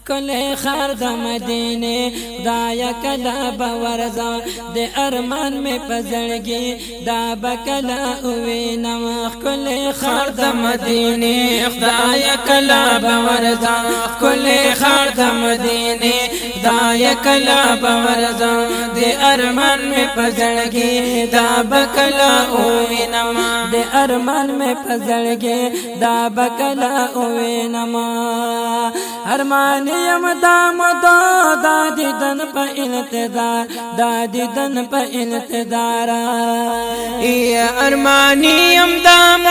کل خار د مدینه خدایا کلا باورزا د ارمان میں پزړګي دا بکلا وینم کل خار د مدینه خدایا کلا باورزا کل خار د مدینه خدایا کلا باورزا د ارمان میں پزړګي دا بکلا وینم د ارمان میں پزړګي دا بکلا وینم ارمان یم دام دا دیدن پا انتظار دا دیدن پا انتظار یا ارمانی یم دام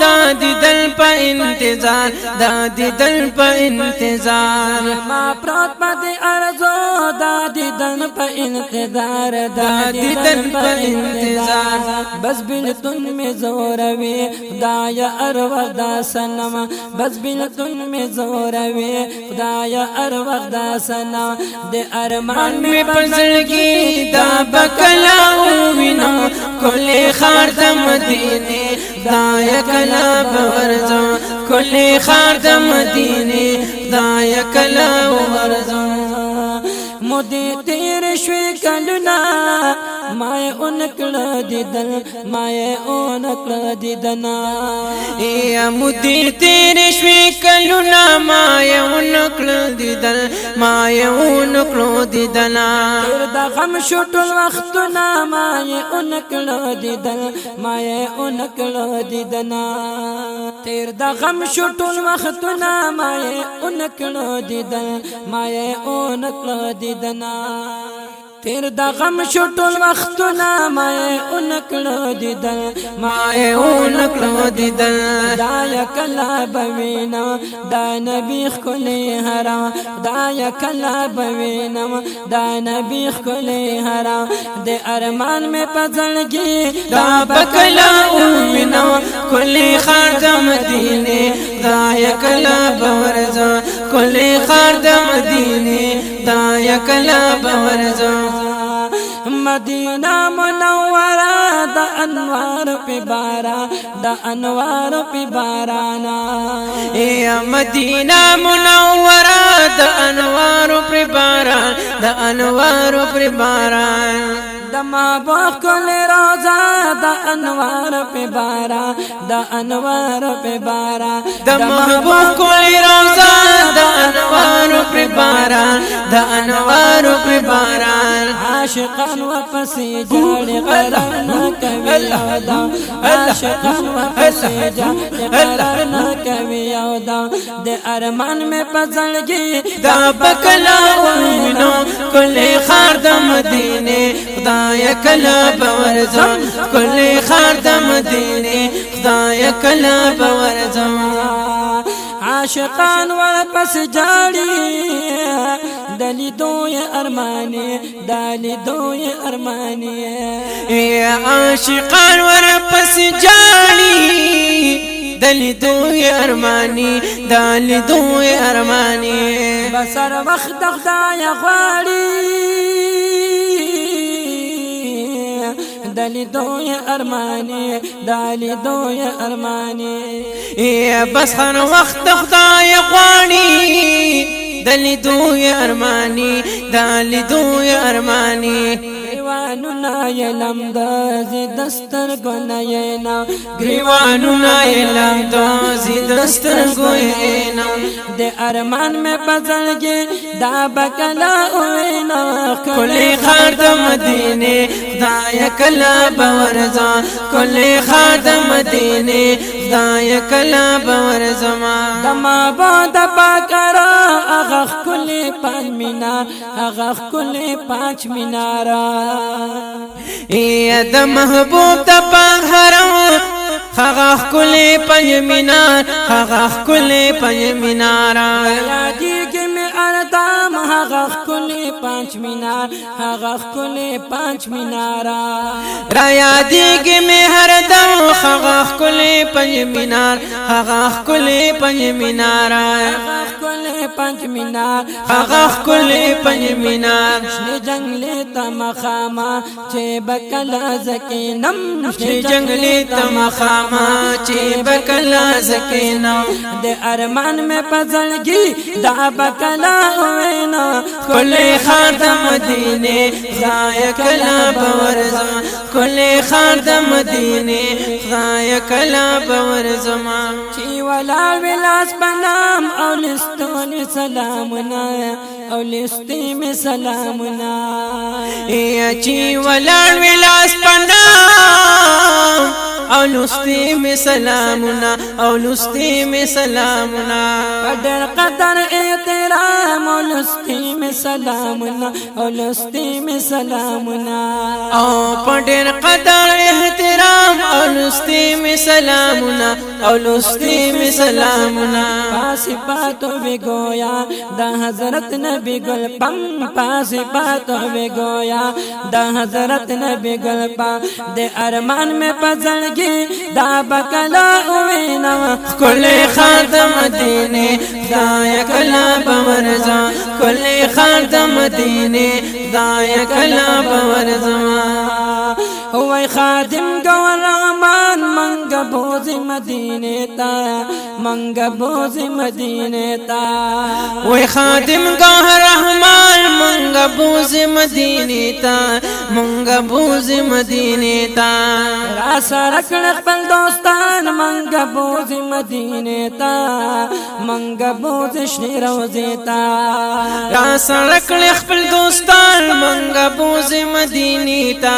دا دیدن پا انتظار دا دیدن پا انتظار ما پرات پا دی ارزو دا دیدن پا انتظار دا دیدن پا انتظار بس بلتن میں زوروی خدایا ارواح دا سنم بس بلتن میں زوروی خدایا ارواح دا سنم دے ارمان میں پزړګي دا بکلا وینا کل خار د مدینه دا یکلا ورزو کل خار د مدینه دا یکلا ورزو مودی تیر شوی کلنا مای اونکل دیدل مای اونکل دیدنا یا مودی تیر شوی کلنا مای اونکل دیدل مای اونکل دیدنا تیر دا غم شټل وختنا مای اونکل دیدل مای اونکل دیدنا تیر دا غم شټل وختنا مای اونکل دیدل مای اونکل دیدنا تیر دا غم شټول وختونه مای اونکړو دیدل مای اونکړو دیدل دا یکلا بوینا دا نبی خلی حرام دا یکلا بوینا دا نبی خلی حرام د ارمان میں پزړګي دا بکلا وینا کلی خار د مدینه دا یکلا بورزا کلی خار د مدینه دا یکلا بورزا مدینہ منورہ دا انوار پہ بارا دا انوار پہ بارانا یا مدینہ منورہ دا انوار پہ باران دا انوار پہ باران دا محبوب کل روزہ دا انوار پہ بارا دا انوار پہ بارا دا محبوب کل روزہ دا انوار پہ باران دا انوار پہ باران عاشقان وپسی جاڑی قرار نہ کبھی یودا عاشقان وپسی جاڑی قرار نہ کبھی یودا دے ارمان میں پزړګي دا بکلا وینو کل خار د مدینه خدای کلا بورزم کل خار د مدینه خدای کلا بورزم عاشقان ورپس جاڑی دلی دوی ارمانی دلی دوی ارمانی یا عاشقان ورپس جاڑی دلی دوی ارمانی دلی دوی ارمانی بسر وقت خدای غواړي دلی دوی ارمانی دلی دوی ارمانی یا بس هر وخت خدای غواړي دلی دوی ارمانی دلی دوی ارمانی گریوانو نایلم دازی دستر گناینا گریوانو نایلم دازی دستر گوینا دے ارمان میں پزړګي دا بکلا وینا کلی خار د مدینه خدای کلا بورزا کلی خار د مدینه خدای کلا بورزما دما باد پاکرا اغه کلی پنځ مینار اغه کلی پنځ مینارا یا د محبوب د پاکرا اغه کلی پنځ مینار اغه کلی پنځ مینارا یادیږي می اردام اغه کلی پنځ مینار اغه کلی پنځ مینارا را یادیږي می هر دم اغه کلی پنځ مینار اغه کلی پنځ مینارا کلی پنج مینار هغه ښکلی پنج مینار شنه جنگلی تا مخاما چې بکلا زکینم شنه جنگلی تا مخاما چې بکلا زکینم د ارمان میں پزړګي دا بکلا وینا کلی خار د مدینه خدای کلا باورزما کلی خار د مدینه خدای کلا باورزما چې ولا ولاس بنام او لستون سلامنا او لستی می سلامنا یا چې ولړ ولاس پنام او لستی می سلامنا او لستی می سلامنا قدر قدر احترام او لستی می سلامنا او لستی می سلامنا او پډر قدر احترام او لستی می سلامنا او لستی می سلامنا پاسی باتو بھی گویا دا حضرت نبی گل پم پاسی باتو بھی گویا دا حضرت نبی گل پم دے ارمان میں پزړګي دا بکلا وینا کلی خار د مدینه خدای کلا باورزما کلی خار د مدینه خدای کلا باورزما وای خادم گور رحمان منگا بوز مدینه تا منگا بوز مدینه تا وای خادم گور رحمان منگا بوز مدینه تا منگا بوز مدینه تا را سرکړ خپل دوستان منگا بوز مدینه تا منگا بوز شنی روزه تا را سرکړ خپل دوستان منگا بوز مدینه تا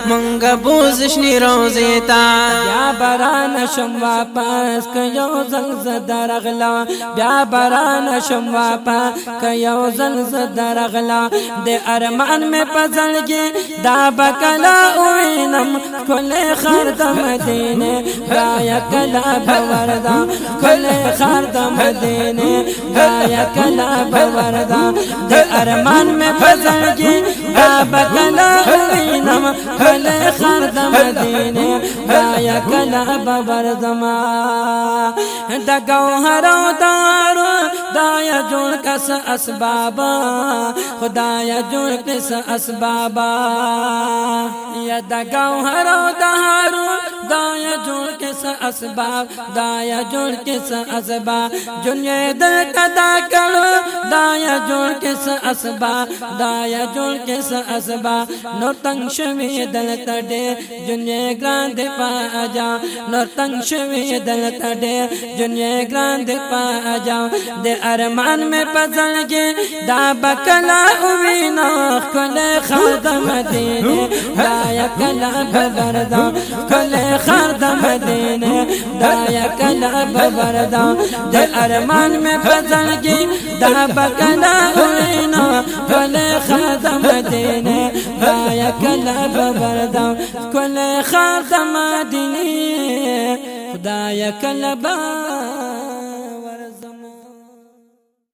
منگا بوز شنی روزه تا بیا بران شم واپس کيو زلزل درغلا بیا بران شم واپس کيو زلزل درغلا د ارمان میں پزړګي دا بکلا وینم کل خر د مدینه رایا کلا باوردا کل خر د مدینه رایا کلا باوردا د ارمان میں پزړګي دا بکلا وینم کل خر د مدینه رایا کلا باوردما د گوهر او دارو دایا جوړ کس اسباب خدایا جوړ کس اسباب یا د گوهر او دارو دایا جوړ کس اسباب دایا جوړ کس اسباب دنیا دل کدا کړو دایا جوړ کس اسباب دایا جوړ کس اسباب نو تنگ شوی دل تډه دنیا ګراند پاجا نو تنگ شوی دل تډه دنیا ګراند پاجا د ارمان میں پزړګي دا بکلا وینا کله خادم مدینه دایا کلا ببردا کله خادم مدینه دایا کلا ببردا د ارمان میں پزړګي دا بکلا وینا کله خادم مدینه دایا کلا ببردا کله خادم مدینه خدایا کلا